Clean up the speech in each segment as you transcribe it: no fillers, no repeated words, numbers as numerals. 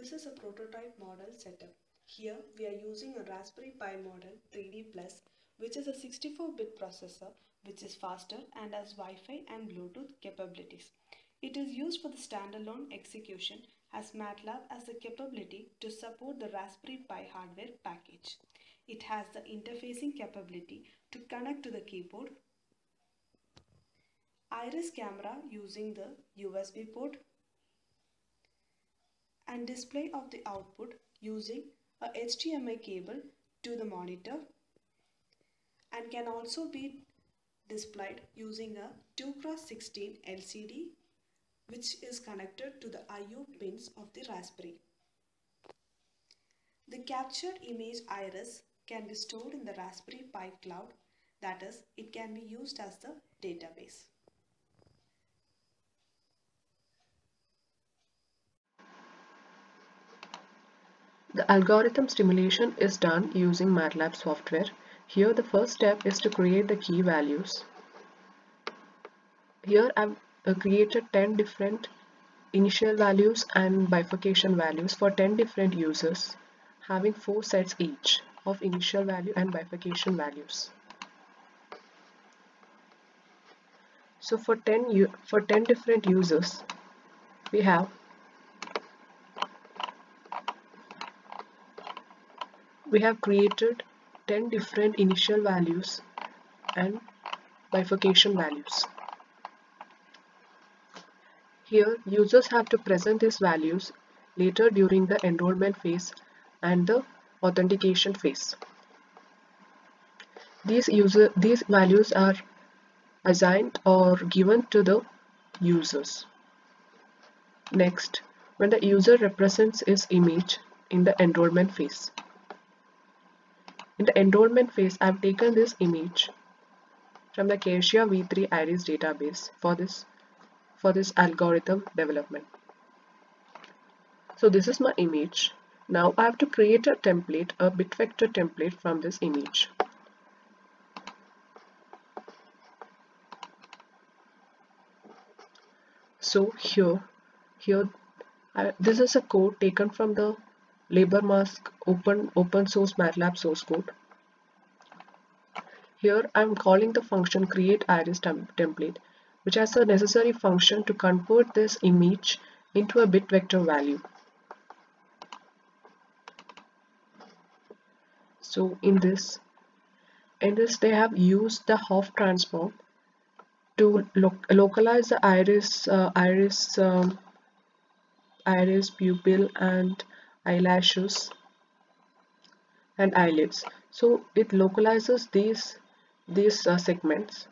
This is a prototype model setup. Here we are using a Raspberry Pi model 3D Plus, which is a 64-bit processor which is faster and has Wi-Fi and Bluetooth capabilities. It is used for the standalone execution as MATLAB has the capability to support the Raspberry Pi hardware package. It has the interfacing capability to connect to the keyboard, iris camera using the USB port, and display of the output using a HDMI cable to the monitor, and can also be displayed using a 2x16 LCD which is connected to the I/O pins of the Raspberry. The captured image iris can be stored in the Raspberry Pi cloud, that is, it can be used as the database. The algorithm stimulation is done using MATLAB software. Here the first step is to create the key values. Here I've created 10 different initial values and bifurcation values for 10 different users, having 4 sets each of initial value and bifurcation values. So for 10 different users, we have created 10 different initial values and bifurcation values. Here, users have to present these values later during the enrollment phase and the authentication phase. These values are assigned or given to the users. Next, when the user represents his image in the enrollment phase. In the enrollment phase, I have taken this image from the Cassia V3 Iris database for this algorithm development. So this is my image. Now I have to create a template, a bit vector template from this image. So here this is a code taken from the LaborMask open source MATLAB source code. Here I am calling the function create iris template, which has a necessary function to convert this image into a bit vector value. So in this they have used the Hoff transform to localize the iris, pupil, and eyelashes and eyelids. So it localizes these segments,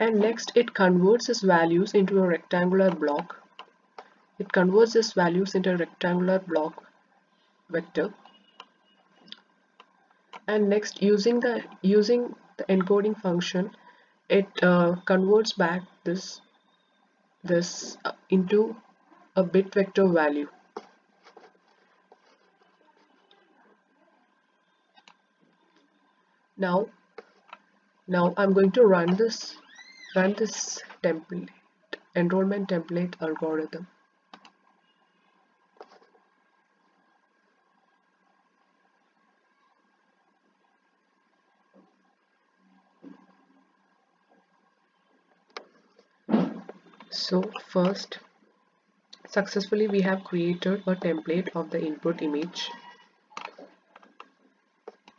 and next it converts its values into a rectangular block. It converts its values into a rectangular block vector, and next using the encoding function, it converts back this into a bit vector value. Now I'm going to run this template, enrollment template algorithm. So first, successfully we have created a template of the input image.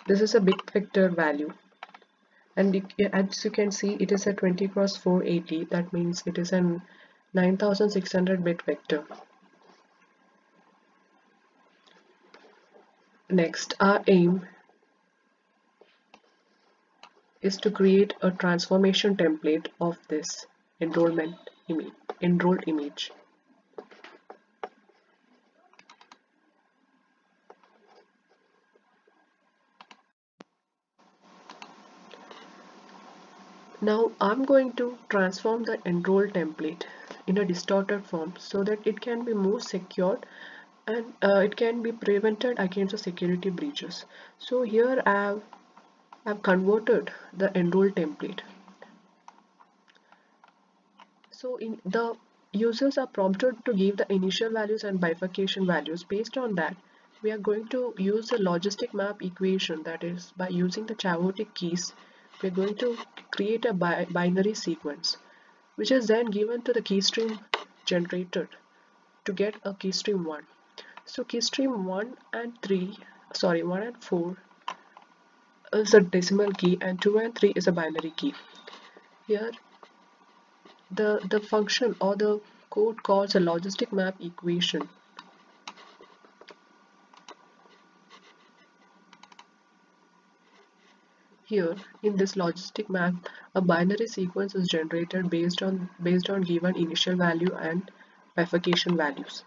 This is a bit vector value, and as you can see, it is a 20 x 480. That means it is a 9600 bit vector. Next, our aim is to create a transformation template of this enrolled image. Now I'm going to transform the enroll template in a distorted form so that it can be more secured and it can be prevented against the security breaches. So here I've converted the enroll template. So in the users are prompted to give the initial values and bifurcation values. Based on that, we are going to use the logistic map equation, that is, by using the chaotic keys, we are going to create a binary sequence, which is then given to the keystream generator to get a keystream 1. So keystream 1 and 4 is a decimal key and 2 and 3 is a binary key. Here the function or the code calls a logistic map equation. Here in this logistic map, a binary sequence is generated based on given initial value and bifurcation values.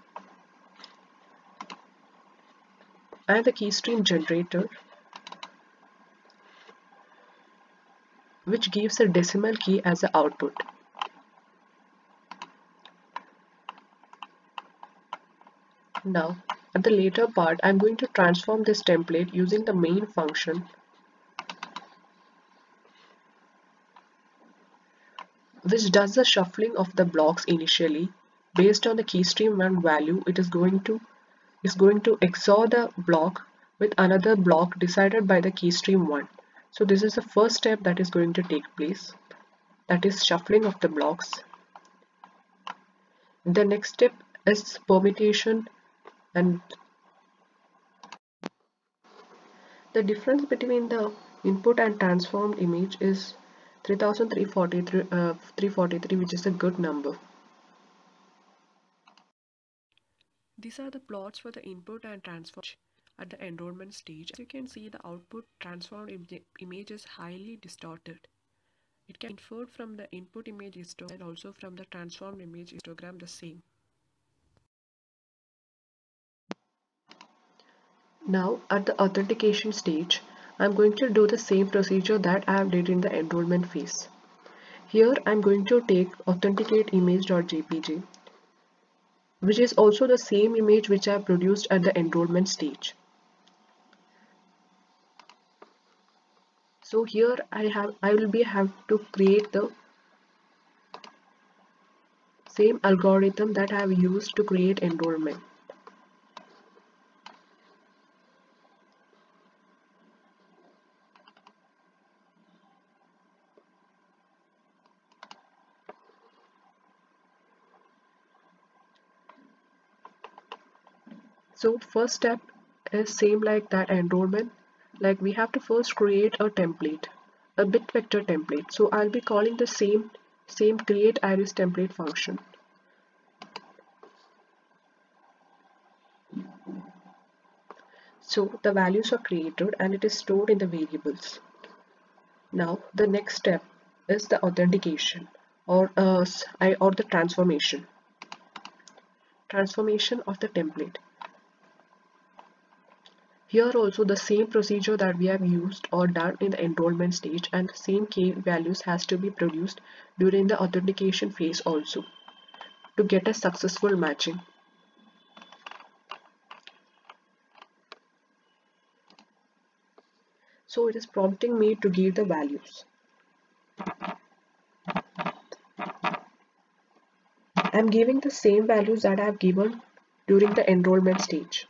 And the keystream generator, which gives a decimal key as the output. Now, at the later part, I'm going to transform this template using the main function, which does the shuffling of the blocks initially. Based on the keystream 1 value, it is going to XOR the block with another block decided by the keystream 1. So this is the first step that is going to take place, that is shuffling of the blocks. The next step is permutation, and the difference between the input and transformed image is 3343, which is a good number. These are the plots for the input and transform at the enrollment stage. As you can see, the output transformed image is highly distorted. It can be inferred from the input image histogram and also from the transformed image histogram the same. Now at the authentication stage, I'm going to do the same procedure that I have did in the enrollment phase. Here I'm going to take authenticate image.jpg, which is also the same image which I produced at the enrollment stage. So here I will have to create the same algorithm that I have used to create enrollment. So first step is same like that enrollment. Like we have to first create a template, a bit vector template. So I'll be calling the same create iris template function. So the values are created and it is stored in the variables. Now the next step is the authentication or the transformation of the template. Here also the same procedure that we have used or done in the enrollment stage, and the same key values has to be produced during the authentication phase also to get a successful matching. So it is prompting me to give the values. I am giving the same values that I have given during the enrollment stage.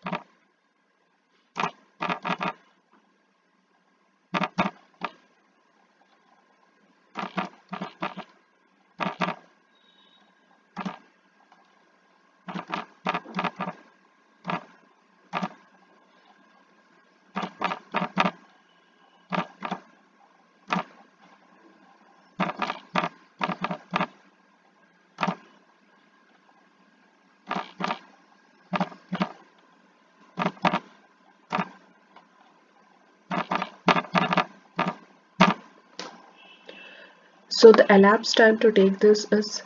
So the elapsed time to take this is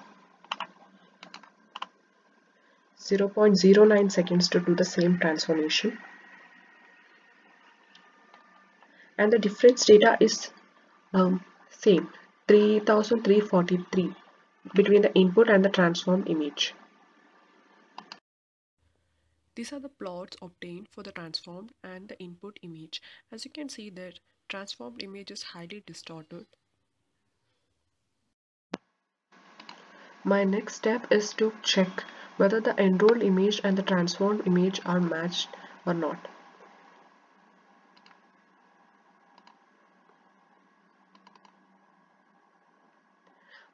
0.09 seconds to do the same transformation. And the difference data is same, 3343 between the input and the transformed image. These are the plots obtained for the transformed and the input image. As you can see that transformed image is highly distorted. My next step is to check whether the enrolled image and the transformed image are matched or not.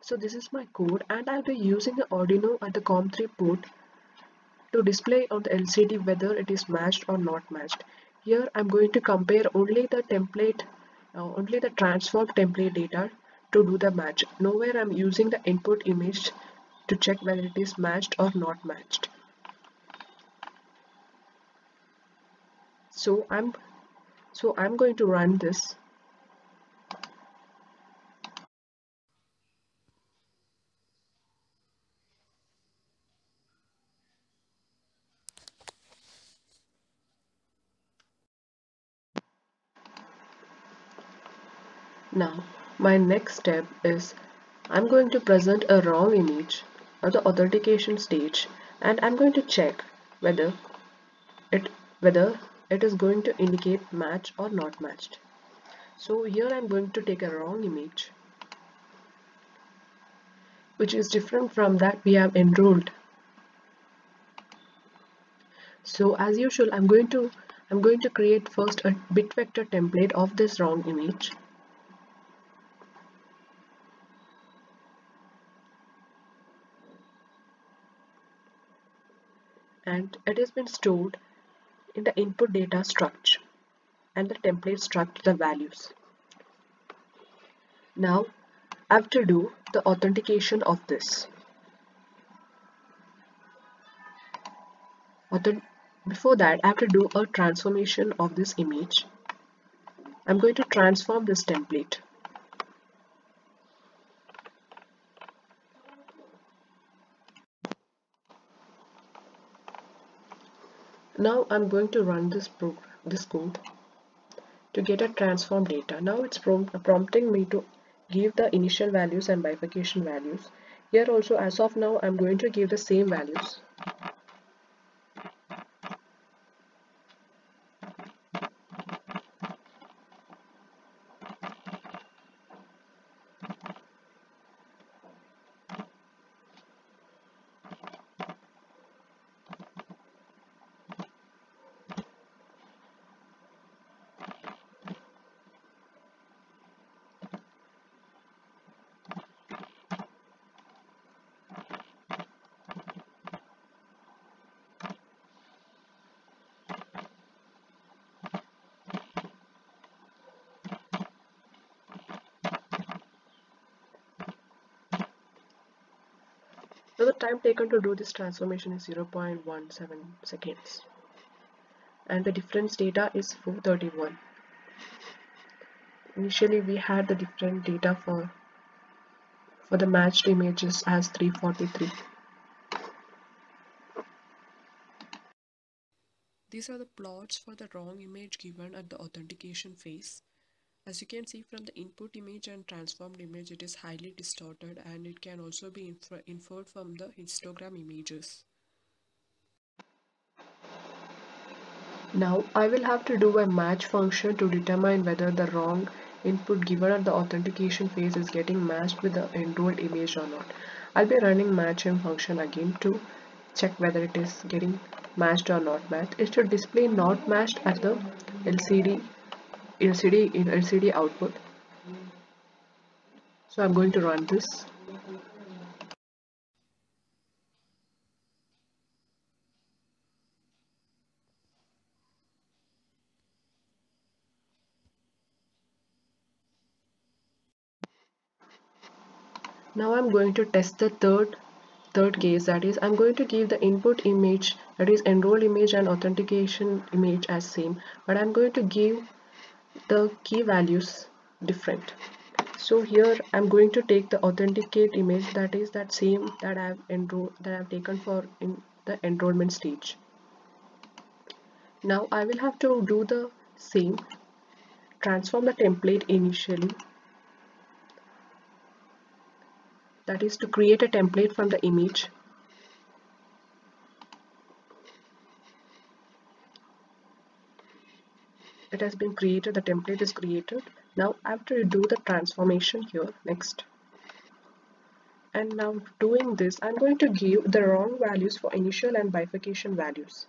So this is my code, and I'll be using the Arduino at the COM3 port to display on the LCD whether it is matched or not matched. Here I'm going to compare only the template, only the transformed template data to do the match. Nowhere I'm using the input image to check whether it is matched or not matched. So I'm going to run this. Now my next step is I'm going to present a wrong image at the authentication stage, and I'm going to check whether it whether it is going to indicate match or not matched. So here I'm going to take a wrong image which is different from that we have enrolled. So as usual I'm going to create first a bit vector template of this wrong image. And it has been stored in the input data struct, and the template struct the values. Now I have to do the authentication of this. Before that I have to do a transformation of this image. I'm going to transform this template. Now I'm going to run this code to get a transform data. Now it's prompting me to give the initial values and bifurcation values. Here also, as of now, I'm going to give the same values. Now the time taken to do this transformation is 0.17 seconds, and the difference data is 431. Initially we had the different data for the matched images as 343. These are the plots for the wrong image given at the authentication phase. As you can see from the input image and transformed image, it is highly distorted, and it can also be inferred from the histogram images. Now I will have to do a match function to determine whether the wrong input given at the authentication phase is getting matched with the enrolled image or not. I'll be running matchM function again to check whether it is getting matched or not matched. It should display not matched at the LCD output. So I'm going to run this. Now I'm going to test the third case, that is I'm going to give the input image, that is enrolled image, and authentication image as same, but I'm going to give the key values different. So here I'm going to take the authenticate image, that is that same that I've taken for in the enrollment stage. Now I will have to do the same, transform the template initially, that is to create a template from the image. It has been created, the template is created. Now I have to do the transformation here next, And now doing this, I'm going to give the wrong values for initial and bifurcation values.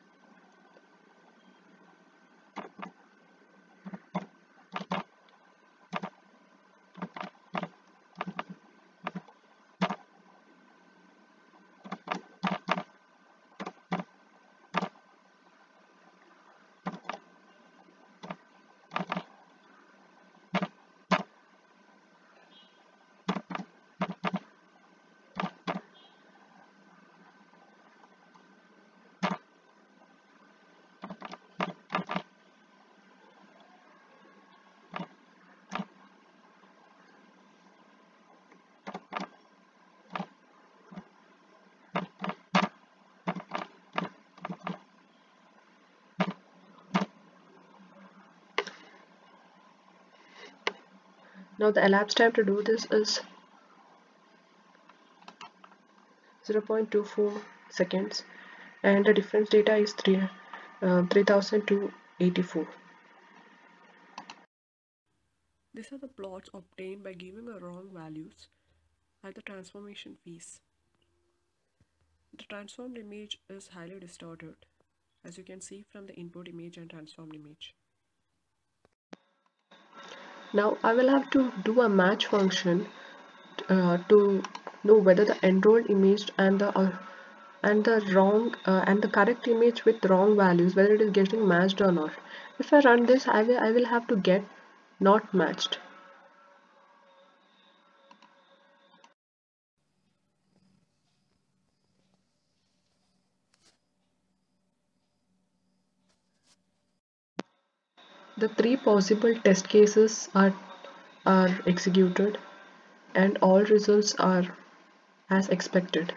Now the elapsed time to do this is 0.24 seconds, and the difference data is 3284. These are the plots obtained by giving a wrong values at the transformation phase. The transformed image is highly distorted, as you can see from the input image and transformed image. Now I will have to do a match function to know whether the enrolled image and the correct image with wrong values, whether it is getting matched or not. If I run this, I will have to get not matched. The three possible test cases are executed, and all results are as expected.